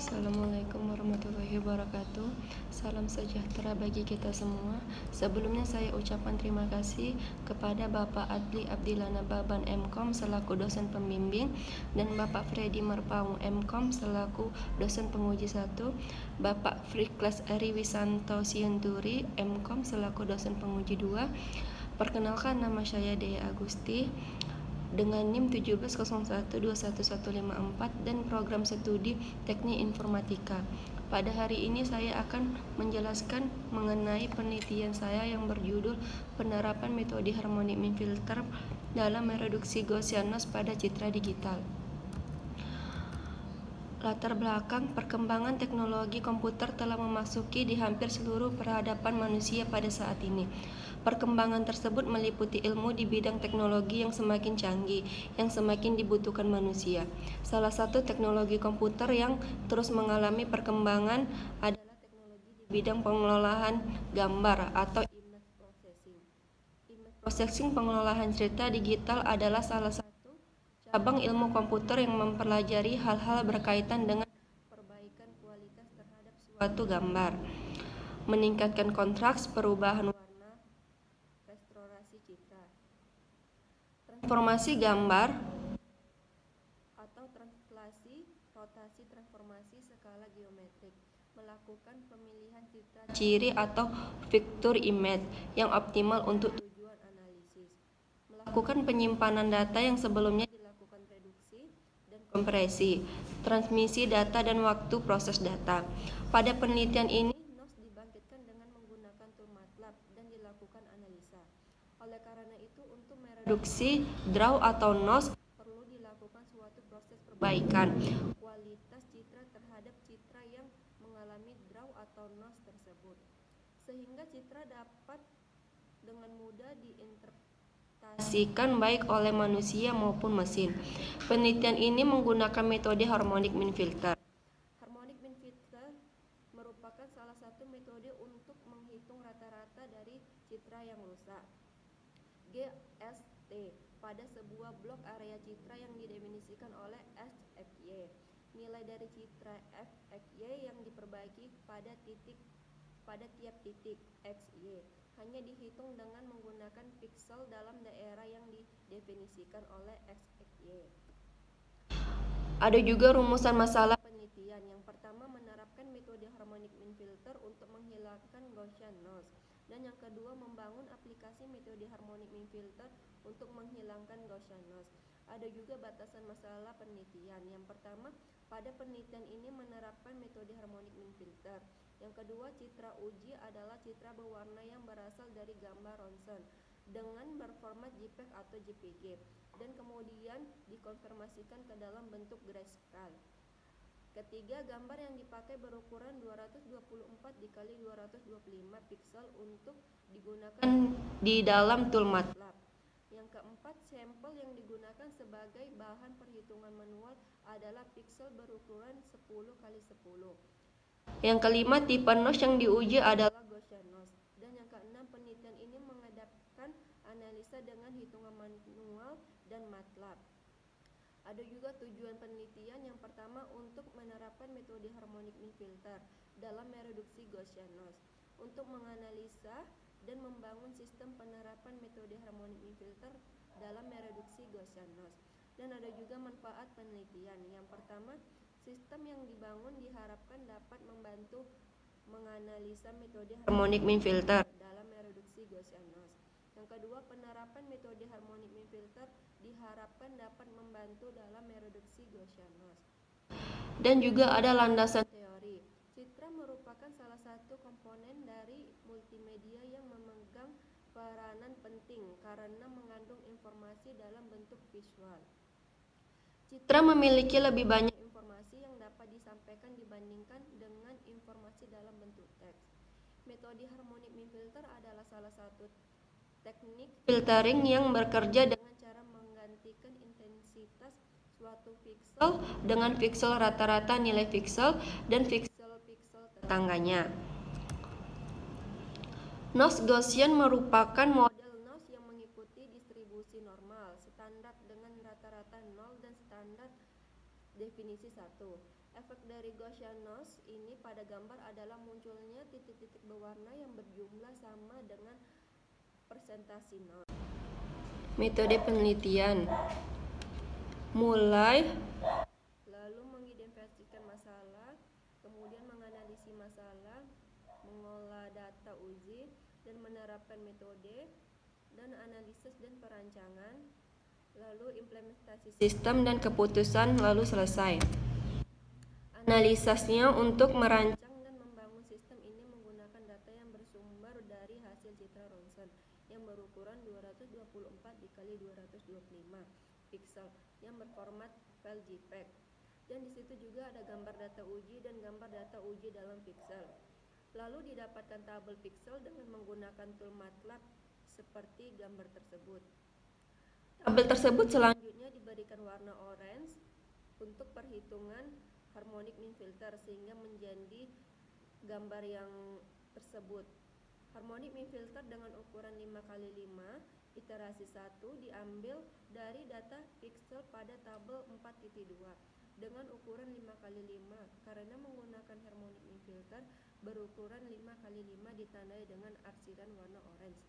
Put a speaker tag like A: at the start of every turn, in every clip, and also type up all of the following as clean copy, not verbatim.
A: Assalamualaikum warahmatullahi wabarakatuh. Salam sejahtera bagi kita semua. Sebelumnya saya ucapkan terima kasih kepada Bapak Adli Abdilana Baban MKom selaku dosen pembimbing dan Bapak Freddy Merpaung MKom selaku dosen penguji 1, Bapak Friklas Ari Wisanto Sienturi MKom selaku dosen penguji 2. Perkenalkan, nama saya Dea Agusti dengan NIM 1701211154 dan program studi Teknik Informatika. Pada hari ini saya akan menjelaskan mengenai penelitian saya yang berjudul penerapan metode harmonic mean filter dalam mereduksi Gaussianos pada citra digital. Latar belakang perkembangan teknologi komputer telah memasuki di hampir seluruh peradaban manusia pada saat ini. Perkembangan tersebut meliputi ilmu di bidang teknologi yang semakin canggih, yang semakin dibutuhkan manusia. Salah satu teknologi komputer yang terus mengalami perkembangan adalah teknologi di bidang pengelolaan gambar atau image processing. Image processing pengelolaan cerita digital adalah salah satu cabang ilmu komputer yang mempelajari hal-hal berkaitan dengan perbaikan kualitas terhadap suatu gambar, meningkatkan kontras, perubahan warna, restorasi citra, transformasi gambar atau translasi, rotasi, transformasi skala geometrik, melakukan pemilihan citra ciri atau vektor image yang optimal untuk tujuan analisis, melakukan penyimpanan data yang sebelumnya dilakukan reduksi dan kompresi, transmisi data dan waktu proses data. Pada penelitian ini, NOS dibangkitkan dengan menggunakan tool MATLAB dan dilakukan analisa. Oleh karena itu, untuk mereduksi draw atau NOS perlu dilakukan suatu proses perbaikan kualitas citra terhadap citra yang mengalami draw atau NOS tersebut, sehingga citra dapat dengan mudah diinterpretasikan baik oleh manusia maupun mesin. Penelitian ini menggunakan metode harmonic mean filter. Harmonic mean filter merupakan salah satu metode untuk menghitung rata-rata dari citra yang rusak, GST, pada sebuah blok area citra yang didefinisikan oleh SXY. Nilai dari citra FXY yang diperbaiki pada tiap titik XY hanya dihitung dengan menggunakan piksel dalam daerah yang didefinisikan oleh XY. Ada juga rumusan masalah penelitian. Yang pertama, menerapkan metode harmonic mean filter untuk menghilangkan Gaussian noise, dan yang kedua, membangun aplikasi metode harmonic mean filter untuk menghilangkan Gaussian noise. Ada juga batasan masalah penelitian. Yang pertama, pada penelitian ini menerapkan metode harmonic mean filter. Yang kedua, citra uji adalah citra berwarna yang berasal dari gambar ronsen dengan berformat JPEG atau JPG dan kemudian dikonvermasikan ke dalam bentuk grayscale. Ketiga, gambar yang dipakai berukuran 224 x 225 piksel untuk digunakan di dalam tool MATLAB. Yang keempat, sampel yang digunakan sebagai bahan perhitungan manual adalah piksel berukuran 10 x 10. Yang kelima, tipe NOS yang diuji adalah Gaussian NOS. Dan yang keenam, penelitian ini menghadapkan analisa dengan hitungan manual dan MATLAB. Ada juga tujuan penelitian. Yang pertama, untuk menerapkan metode harmonic mean filter dalam mereduksi Gaussian noise, untuk menganalisa dan membangun sistem penerapan metode harmonic mean filter dalam mereduksi Gaussian noise. Dan ada juga manfaat penelitian. Yang pertama, sistem yang dibangun diharapkan dapat membantu menganalisa metode harmonic mean filter dalam mereduksi Gaussian noise. Yang kedua, penerapan metode harmonic mean filter diharapkan dapat membantu dalam mereduksi Gaussian noise. Dan juga ada landasan teori. Citra merupakan salah satu komponen dari multimedia yang memegang peranan penting karena mengandung informasi dalam bentuk visual. Citra memiliki lebih banyak informasi yang dapat disampaikan dibandingkan dengan informasi dalam bentuk teks. Metode harmonic mean filter adalah salah satu teknik filtering yang bekerja dengan cara menggantikan intensitas suatu piksel dengan piksel rata-rata nilai piksel dan piksel-piksel tetangganya. NOS Gaussian merupakan model NOS yang mengikuti distribusi normal, standar dengan rata-rata 0 dan standar definisi 1. Efek dari Gaussian-Nose ini pada gambar adalah munculnya titik-titik berwarna yang berjumlah sama dengan persentase nol. Metode penelitian mulai lalu mengidentifikasikan masalah, kemudian menganalisis masalah, mengolah data uji, dan menerapkan metode, dan analisis dan perancangan, lalu implementasi sistem dan keputusan, lalu selesai. Analisisnya untuk merancang dan membangun sistem ini menggunakan data yang bersumber dari hasil citra ronsen yang berukuran 224 dikali 225 piksel yang berformat file JPEG. Dan di situ juga ada gambar data uji dan gambar data uji dalam piksel. Lalu didapatkan tabel piksel dengan menggunakan tool MATLAB seperti gambar tersebut. Tabel tersebut selanjutnya diberikan warna orange untuk perhitungan harmonic mean filter sehingga menjadi gambar yang tersebut. Harmonic mean filter dengan ukuran 5x5 iterasi 1 diambil dari data piksel pada tabel 4.2 dengan ukuran 5x5 karena menggunakan harmonic mean filter berukuran 5x5 ditandai dengan arsiran warna orange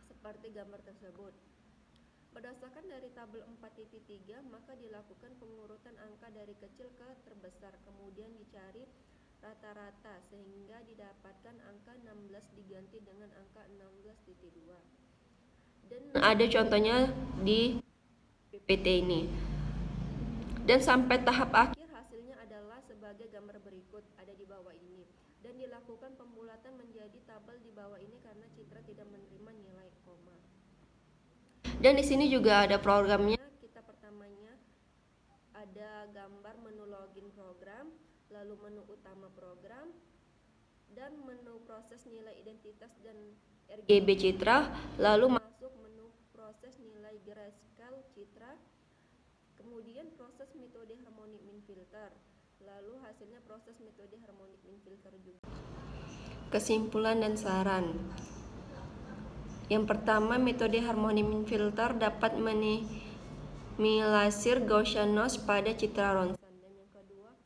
A: seperti gambar tersebut. Berdasarkan dari tabel 4.3 maka dilakukan pengurutan angka dari kecil ke terbesar, kemudian dicari rata-rata sehingga didapatkan angka 16 diganti dengan angka 16.2. Dan ada contohnya di PPT ini. Dan sampai tahap akhir hasilnya adalah sebagai gambar berikut, ada di bawah ini. Dan dilakukan pembulatan menjadi tabel di bawah ini karena citra tidak menerima nilai koma. Dan di sini juga ada programnya. Kita pertamanya ada gambar menu login program, lalu menu utama program, dan menu proses nilai identitas dan RGB citra, lalu masuk menu proses nilai grayscale citra, kemudian proses metode harmonic mean filter, lalu hasilnya proses metode harmonic mean filter juga. Kesimpulan dan saran. Yang pertama, metode harmonic mean filter dapat minimalisir Gaussian-Nose pada citra ronsen. Dan yang kedua,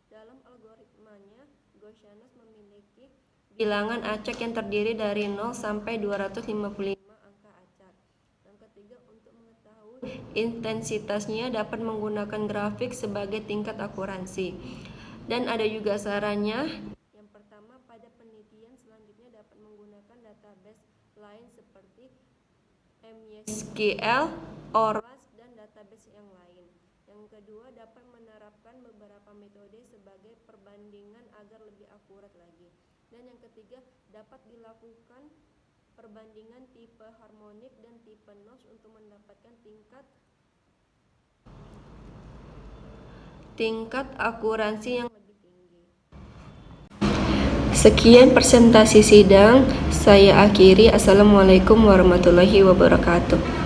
A: dalam algoritmanya Gaussian-Nose memiliki bilangan acak yang terdiri dari 0 sampai 255 angka acak. Yang ketiga, untuk mengetahui intensitasnya dapat menggunakan grafik sebagai tingkat akuransi. Dan ada juga sarannya. Yang pertama, pada penelitian selanjutnya dapat menggunakan database lain seperti MySQL, ORAS, dan database yang lain. Yang kedua, dapat menerapkan beberapa metode sebagai perbandingan agar lebih akurat lagi. Dan yang ketiga, dapat dilakukan perbandingan tipe harmonik dan tipe notch untuk mendapatkan tingkat akuransi yang lebih tinggi. Sekian presentasi sidang, saya akhiri. Assalamualaikum warahmatullahi wabarakatuh.